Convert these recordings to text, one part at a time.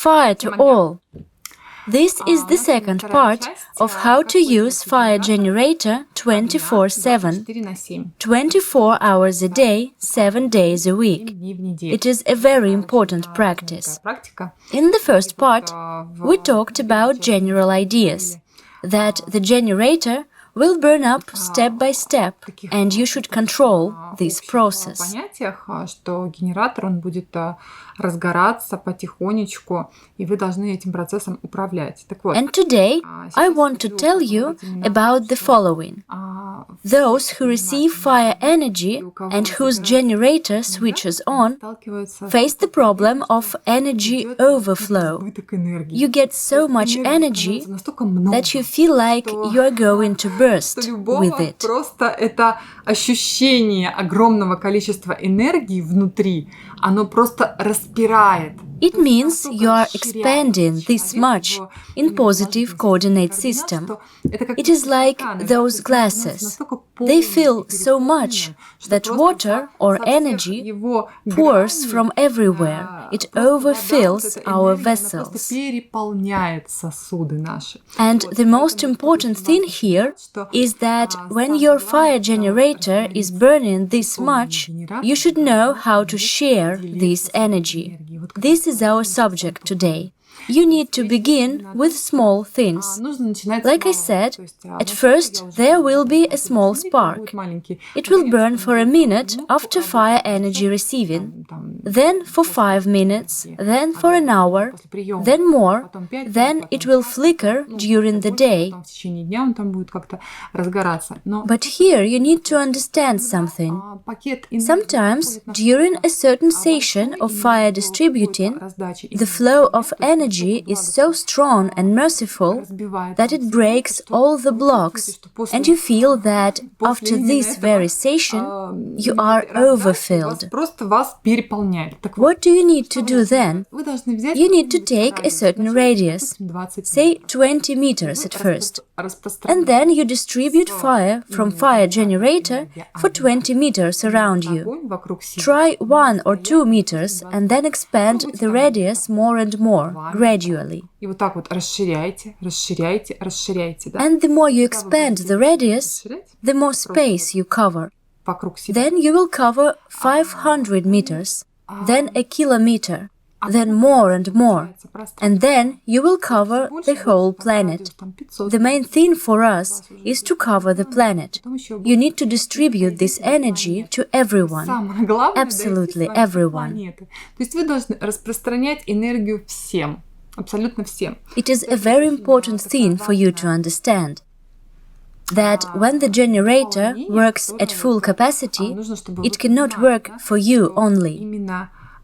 fire to all. This is the second part of how to use fire generator 24/7, 24 hours a day, 7 days a week. It is a very important practice. In the first part, we talked about general ideas, that the generator will burn up step by step, and you should control this process. Что генератор, он будет разгораться потихонечку, и вы должны этим процессом управлять. Так вот, And today, I want to tell you about the following. Those who receive fire energy and whose generator switches on face the problem of energy overflow. You get so much energy that you feel like you are going to burst with it. Просто это ощущение огромного количества энергии внутри, оно просто распирает. It means you are expanding this much in positive coordinate system. It is like those glasses. They fill so much that water or energy pours from everywhere. It overfills our vessels. And the most important thing here is that when your fire generator is burning this much, you should know how to share this energy. This is our subject today. You need to begin with small things. Like I said, at first there will be a small spark. It will burn for a minute after fire energy receiving, then for 5 minutes, then for an hour, then more, then it will flicker during the day. But here you need to understand something. Sometimes, during a certain session of fire distributing, the flow of energy is so strong and merciful that it breaks all the blocks, and you feel that after this very session you are overfilled. What do you need to do then? You need to take a certain radius, say 20 meters at first, and then you distribute fire from fire generator for 20 meters around you. Try 1 or 2 meters and then expand the radius more and more, gradually. And the more you expand the radius, the more space you cover. Then you will cover 500 meters, then a kilometer, then more and more, and then you will cover the whole planet. The main thing for us is to cover the planet. You need to distribute this energy to everyone, absolutely everyone. It is a very important thing for you to understand that when the generator works at full capacity, it cannot work for you only.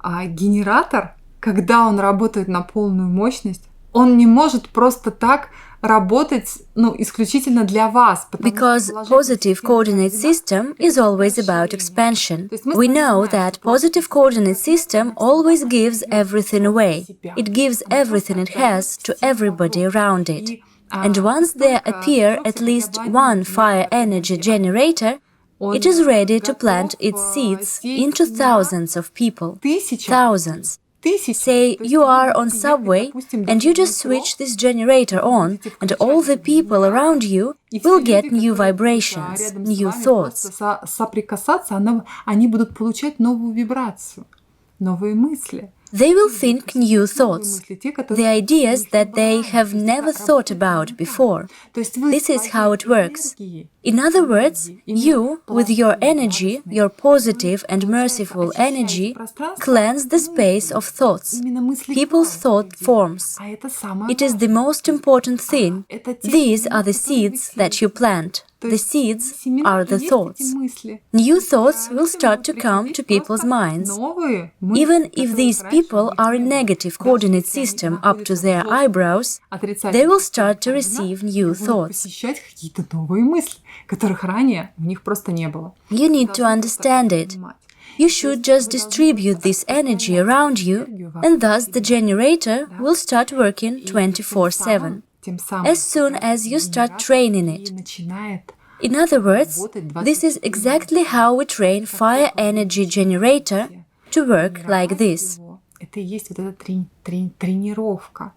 Генератор, когда он работает на полную мощность, он не может просто так работать, исключительно для вас. Because positive coordinate system is always about expansion. We know that positive coordinate system always gives everything away. It gives everything it has to everybody around it. And once there appear at least one fire energy generator, it is ready to plant its seeds into thousands of people. Thousands. Say you are on subway and you just switch this generator on, and all the people around you will get new vibrations, new thoughts. They will think new thoughts, the ideas that they have never thought about before. This is how it works. In other words, you, with your energy, your positive and merciful energy, cleanse the space of thoughts, people's thought forms. It is the most important thing. These are the seeds that you plant. The seeds are the thoughts. New thoughts will start to come to people's minds. Even if these people are in negative coordinate system up to their eyebrows, they will start to receive new thoughts. You need to understand it. You should just distribute this energy around you, and thus the generator will start working 24/7. As soon as you start training it. In other words, this is exactly how we train fire energy generator to work like this. это и есть вот эта тренировка,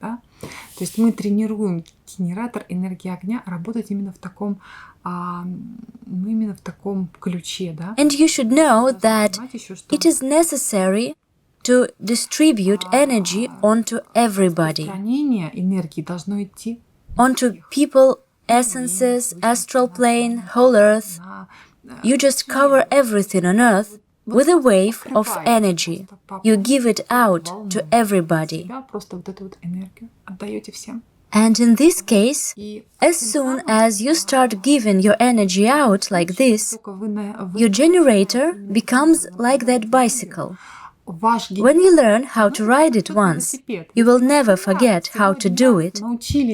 да? То есть мы тренируем генератор энергии огня работать именно в таком, именно в таком ключе, да? And you should know that it is necessary to distribute energy onto everybody, Распространение энергии должно идти onto people, essences, astral plane, whole earth. You just cover everything on earth with a wave of energy. You give it out to everybody. просто вот эту вот энергию отдаете всем. And in this case, as soon as you start giving your energy out like this, your generator becomes like that bicycle. When you learn how to ride it once, you will never forget how to do it.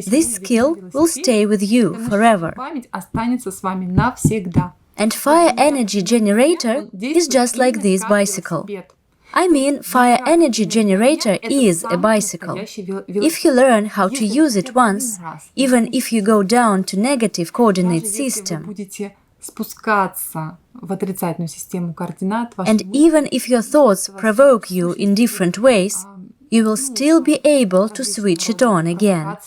This skill will stay with you forever. Память останется с вами навсегда. And fire energy generator is just like this bicycle. I mean, fire energy generator is a bicycle. If you learn how to use it once, even if you go down to negative coordinate system, спускаться в отрицательную систему координат, and even if your thoughts provoke you in different ways, you will still be able to switch it on again.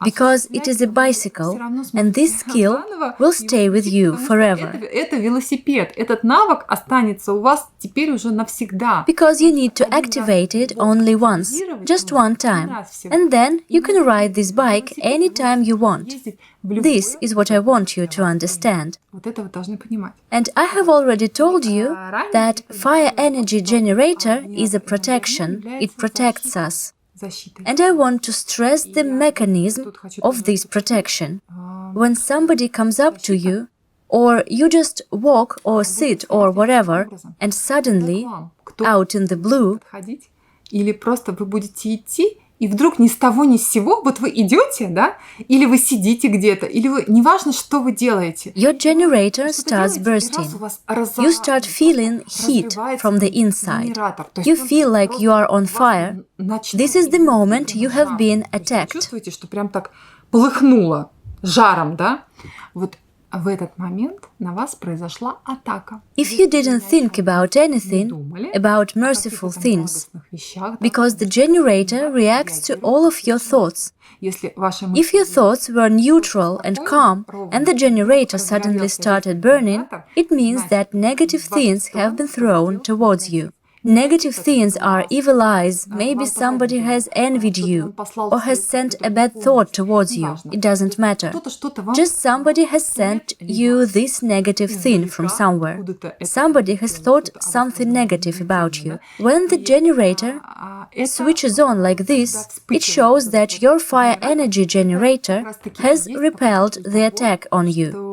Because it is a bicycle, and this skill will stay with you forever. Это велосипед. Этот навык останется у вас теперь уже навсегда. Because you need to activate it only once, just one time. And then you can ride this bike anytime you want. This is what I want you to understand. Вот это вы должны понимать. And I have already told you that fire energy generator is a protection. It protects us. And I want to stress the mechanism of this protection. When somebody comes up to you, or you just walk or sit or whatever, and suddenly, out in the blue, или просто вы будете идти, и вдруг ни с того ни с сего, вот вы идете, да, или вы сидите где-то, или вы, неважно, что вы делаете. Your generator starts bursting. You start feeling heat from the inside. You feel like you are on fire. This is the moment you have been attacked. Чувствуете, что прям так полыхнуло жаром, да? Вот в этот момент на вас произошла атака. If you didn't think about anything, about merciful things, because the generator reacts to all of your thoughts. If your thoughts were neutral and calm, and the generator suddenly started burning, it means that negative things have been thrown towards you. Negative things are evil eyes, maybe somebody has envied you, or has sent a bad thought towards you, it doesn't matter. Just somebody has sent you this negative thing from somewhere. Somebody has thought something negative about you. When the generator switches on like this, it shows that your fire energy generator has repelled the attack on you.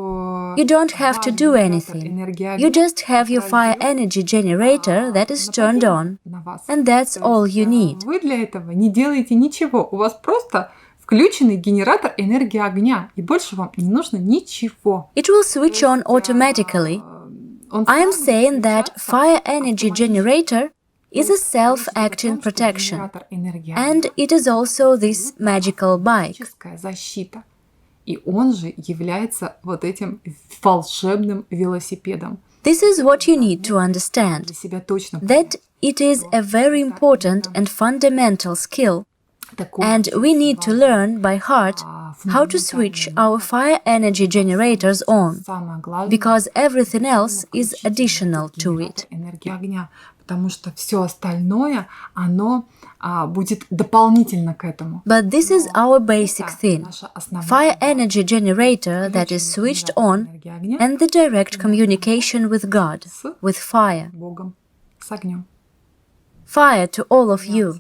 You don't have to do anything. You just have your fire energy generator that is turned on. And that's all you need. Вы для этого не делаете ничего. У вас просто включенный генератор энергии огня. И больше вам не нужно ничего. It will switch on automatically. I am saying that fire energy generator is a self-acting protection. And it is also this magical bike. И он же является вот этим волшебным велосипедом. This is what you need to understand, that it is a very important and fundamental skill, and we need to learn by heart how to switch our fire energy generators on, because everything else is additional to it. Потому что все остальное, оно будет дополнительно к этому. But this is our basic thing. Fire energy generator that is switched on and the direct communication with God, with fire. Богом, с огнем. Fire to all of you.